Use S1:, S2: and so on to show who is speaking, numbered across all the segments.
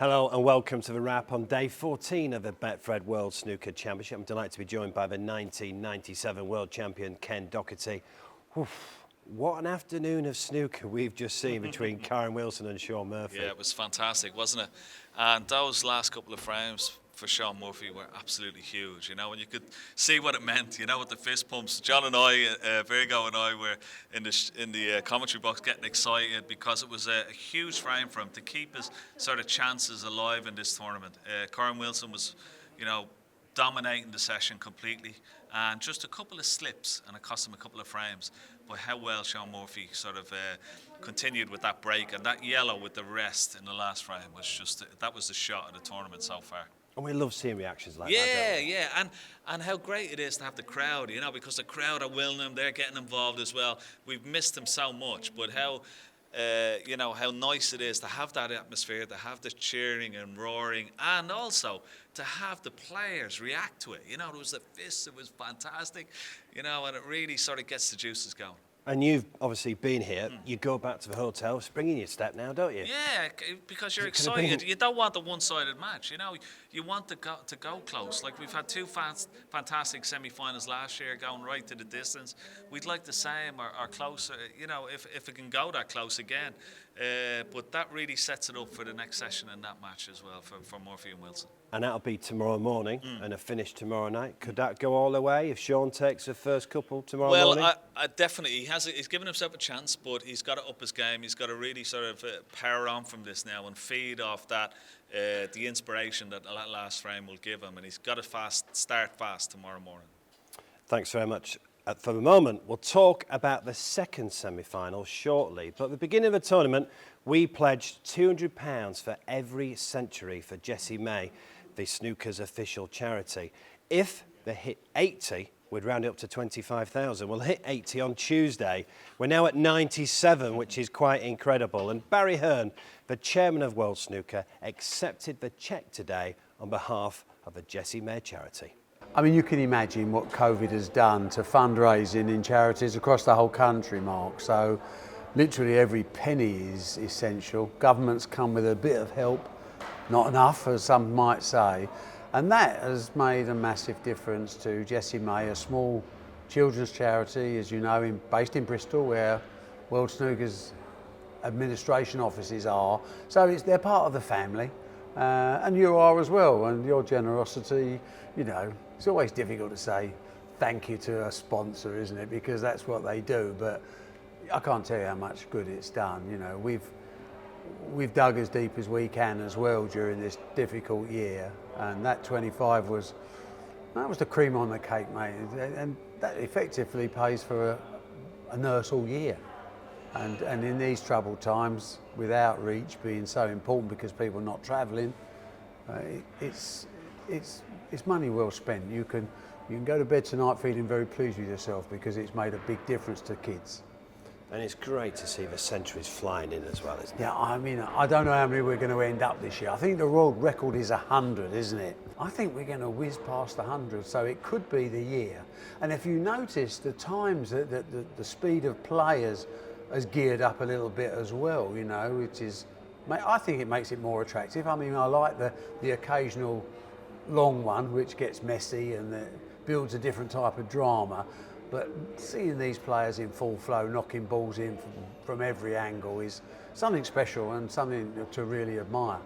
S1: Hello and welcome to the wrap on day 14 of the Betfred World Snooker Championship. I'm delighted to be joined by the 1997 world champion Ken Doherty. Oof, what an afternoon of snooker we've just seen between Karen Wilson and Sean Murphy.
S2: Yeah, it was fantastic, wasn't it? And those last couple of frames for Sean Murphy were absolutely huge, you know, and you could see what it meant, you know, with the fist pumps. John and I, Virgo and I, were in the commentary box getting excited because it was a huge frame for him to keep his sort of chances alive in this tournament. Karen Wilson was, you know, dominating the session completely, and just a couple of slips and it cost him a couple of frames. But how well Sean Murphy sort of continued with that break, and that yellow with the rest in the last frame was just, that was the shot of the tournament so far.
S1: And we love seeing reactions like that, don't we?
S2: Yeah, and how great it is to have the crowd, you know, because the crowd are willing them, they're getting involved as well. We've missed them so much, but how, you know, how nice it is to have that atmosphere, to have the cheering and roaring, and also to have the players react to it. You know, there was the fists, it was fantastic, you know, and it really sort of gets the juices going.
S1: And you've obviously been here. You go back to the hotel, springing your step now, don't you?
S2: Yeah, because you're excited. You don't want the one-sided match, you know. You want to go close. Like, we've had two fantastic semi-finals last year going right to the distance. We'd like the same or closer, you know, if it can go that close again. But that really sets it up for the next session in that match as well for Murphy and Wilson.
S1: And that'll be tomorrow morning and a finish tomorrow night. Could that go all the way if Sean takes the first couple tomorrow morning?
S2: Well, I definitely, he's given himself a chance, but he's got to up his game. He's got to really sort of power on from this now and feed off that, the inspiration that last frame will give him. And he's got to start fast tomorrow morning.
S1: Thanks very much. For the moment, we'll talk about the second semi-final shortly. But at the beginning of the tournament, we pledged £200 for every century for Jessie May, the snooker's official charity. If they hit 80, we'd round it up to 25,000. We'll hit 80 on Tuesday. We're now at 97, which is quite incredible. And Barry Hearn, the chairman of World Snooker, accepted the cheque today on behalf of the Jessie May charity.
S3: I mean, you can imagine what COVID has done to fundraising in charities across the whole country, Mark. So literally every penny is essential. Governments come with a bit of help, not enough, as some might say. And that has made a massive difference to Jessie May, a small children's charity, as you know, based in Bristol, where World Snooker's administration offices are. So they're part of the family. And you are as well, and your generosity, you know, it's always difficult to say thank you to a sponsor, isn't it? Because that's what they do, but I can't tell you how much good it's done. You know, we've dug as deep as we can as well during this difficult year, and that 25 was the cream on the cake, mate, and that effectively pays for a nurse all year. And in these troubled times, with outreach being so important because people are not travelling, it's money well spent. You can go to bed tonight feeling very pleased with yourself because it's made a big difference to kids.
S1: And it's great to see the centuries flying in as well, isn't it?
S3: Yeah, I mean, I don't know how many we're going to end up this year. I think the world record is 100, isn't it? I think we're going to whiz past 100, so it could be the year. And if you notice the times, the speed of players has geared up a little bit as well, you know, which is, I think it makes it more attractive. I mean, I like the occasional long one, which gets messy and builds a different type of drama. But seeing these players in full flow, knocking balls in from every angle is something special and something to really admire.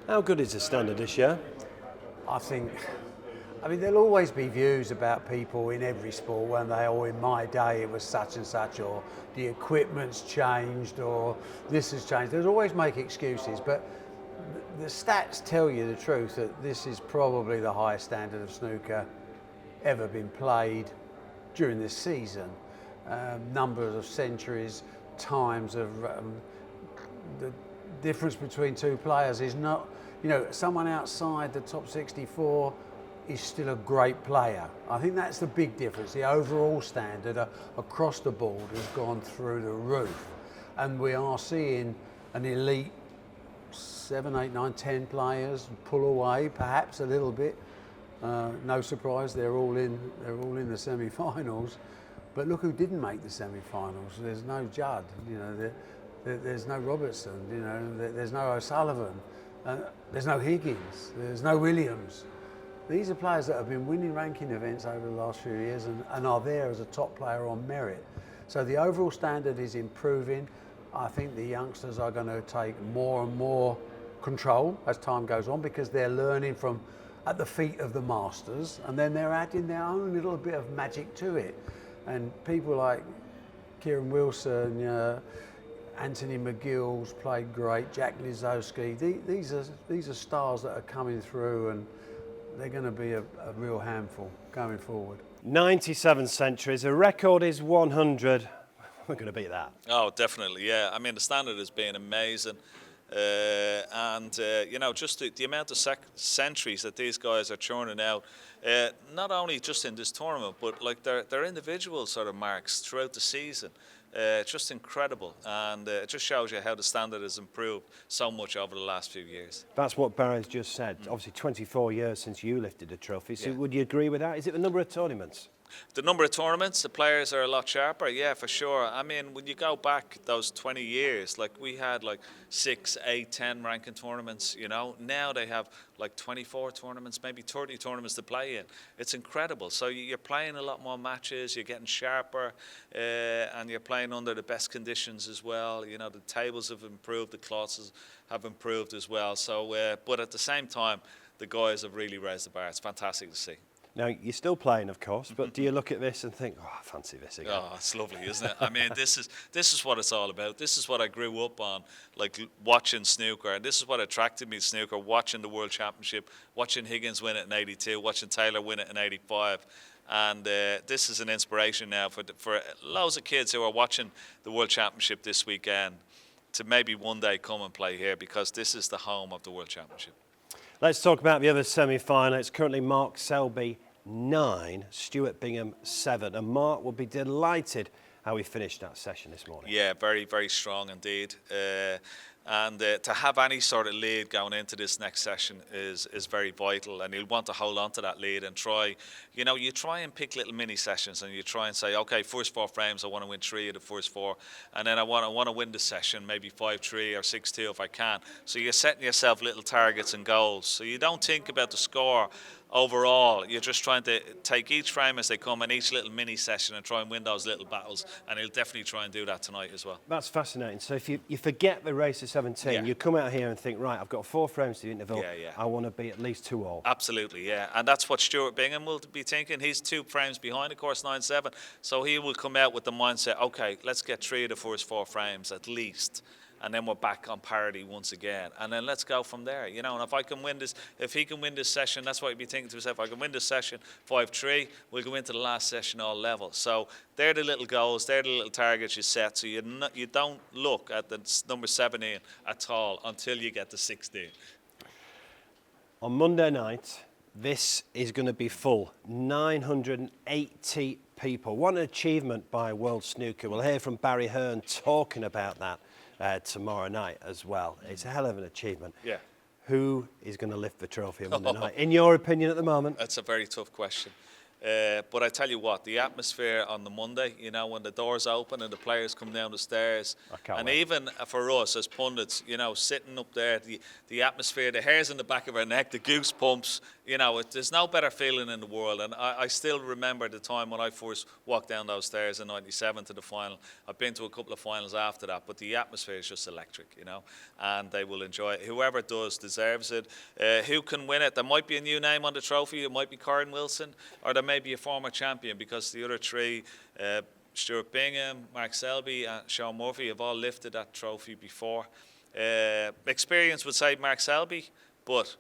S1: How good is the standard this year?
S3: I mean, there'll always be views about people in every sport when in my day it was such and such, or the equipment's changed, or this has changed. There's always make excuses, but the stats tell you the truth that this is probably the highest standard of snooker ever been played during this season. Numbers of centuries, times of the difference between two players is not, you know, someone outside the top 64 is still a great player. I think that's the big difference. The overall standard across the board has gone through the roof, and we are seeing an elite 7, 8, 9, 10 players pull away, perhaps a little bit. No surprise, they're all in the semi-finals. But look who didn't make the semi-finals. There's no Judd, you know. There's no Robertson, you know. There's no O'Sullivan. There's no Higgins, there's no Williams. These are players that have been winning ranking events over the last few years and are there as a top player on merit. So the overall standard is improving. I think the youngsters are going to take more and more control as time goes on because they're learning from at the feet of the masters, and then they're adding their own little bit of magic to it. And people like Kieran Wilson, Anthony McGill's played great, Jack Lizowski. These are stars that are coming through, and they're going to be a real handful going forward.
S1: 97 centuries, a record is 100. We're going to beat that.
S2: Oh, definitely, yeah. I mean, the standard has been amazing. You know, just the amount of centuries that these guys are churning out, not only just in this tournament, but like their individual sort of marks throughout the season. Just incredible, and it just shows you how the standard has improved so much over the last few years.
S1: That's what Barry's just said. Obviously 24 years since you lifted a trophy, so
S2: Yeah.
S1: would you agree with that? Is it the number of tournaments?
S2: The number of tournaments, the players are a lot sharper, yeah, for sure. I mean, when you go back those 20 years, like we had like 6, 8, 10 ranking tournaments, you know. Now they have like 24 tournaments, maybe 30 tournaments to play in. It's incredible. So you're playing a lot more matches, you're getting sharper, and you're playing under the best conditions as well. You know, the tables have improved, the cloths have improved as well. So, but at the same time, the guys have really raised the bar. It's fantastic to see.
S1: Now, you're still playing, of course, but do you look at this and think, oh, I fancy this again?
S2: Oh, it's lovely, isn't it? I mean, this is what it's all about. This is what I grew up on, like watching snooker. And this is what attracted me to snooker, watching the World Championship, watching Higgins win it in 82, watching Taylor win it in 85. And this is an inspiration now for loads of kids who are watching the World Championship this weekend to maybe one day come and play here, because this is the home of the World Championship.
S1: Let's talk about the other semi-final. It's currently Mark Selby 9, Stuart Bingham 7. And Mark will be delighted how he finished that session this morning.
S2: Yeah, very, very strong indeed. And to have any sort of lead going into this next session is very vital, and he'll want to hold on to that lead and try, you know, you try and pick little mini sessions, and you try and say, okay, first 4 frames I want to win 3 of the first 4, and then I want to win the session maybe 5-3 or 6-2 if I can. So you're setting yourself little targets and goals, so you don't think about the score overall. You're just trying to take each frame as they come and each little mini session and try and win those little battles, and he'll definitely try and do that tonight as well.
S1: That's fascinating. So if you forget the race of 17,
S2: Yeah.
S1: you come out here and think, right, I've got 4 frames to the interval,
S2: Yeah.
S1: I want to be at least 2 all.
S2: Absolutely, yeah. And that's what Stuart Bingham will be thinking. He's 2 frames behind, of course, 9-7. So he will come out with the mindset, okay, let's get 3 of the first 4 frames at least, and then we're back on parity once again, and then let's go from there, you know. And if I can win this, if he can win this session, that's what he'd be thinking to himself. If I can win this session 5-3, we'll go into the last session all level. So they're the little goals, they're the little targets you set, so you don't look at the number 17 at all until you get to 16.
S1: On Monday night, this is going to be full. 980 people. What an achievement by World Snooker. We'll hear from Barry Hearn talking about that tomorrow night as well. It's a hell of an achievement.
S2: Yeah.
S1: Who is going to lift the trophy on Monday night, in your opinion at the moment?
S2: That's a very tough question. But I tell you what, the atmosphere on the Monday, you know, when the doors open and the players come down the stairs, and
S1: wait.
S2: even for us as pundits, you know, sitting up there, the atmosphere, the hairs in the back of our neck, the goosebumps, you know, there's no better feeling in the world. And I still remember the time when I first walked down those stairs in 97 to the final. I've been to a couple of finals after that, but the atmosphere is just electric, you know, and they will enjoy it. Whoever does deserves it. Who can win it? There might be a new name on the trophy. It might be Karen Wilson, or there may be a former champion, because the other 3, Stuart Bingham, Mark Selby and Sean Murphy, have all lifted that trophy before. Experience would say Mark Selby, but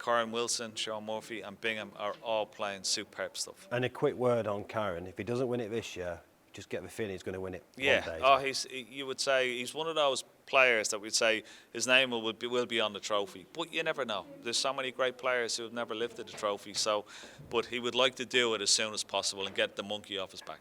S2: Karen Wilson, Sean Murphy and Bingham are all playing superb stuff.
S1: And a quick word on Karen. If he doesn't win it this year, just get the feeling he's going to win it
S2: Yeah,
S1: one day.
S2: you would say he's one of those players that we'd say his name will be on the trophy, but you never know. There's so many great players who have never lifted the trophy, so, but he would like to do it as soon as possible and get the monkey off his back.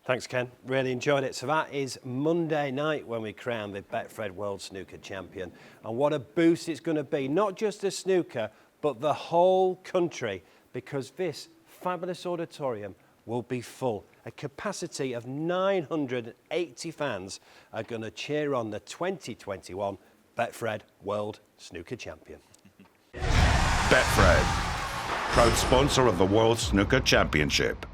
S1: Thanks, Ken. Really enjoyed it. So that is Monday night when we crown the Betfred World Snooker Champion. And what a boost it's going to be, not just the snooker, but the whole country, because this fabulous auditorium will be full. A capacity of 980 fans are going to cheer on the 2021 Betfred World Snooker Champion.
S4: Betfred, proud sponsor of the World Snooker Championship.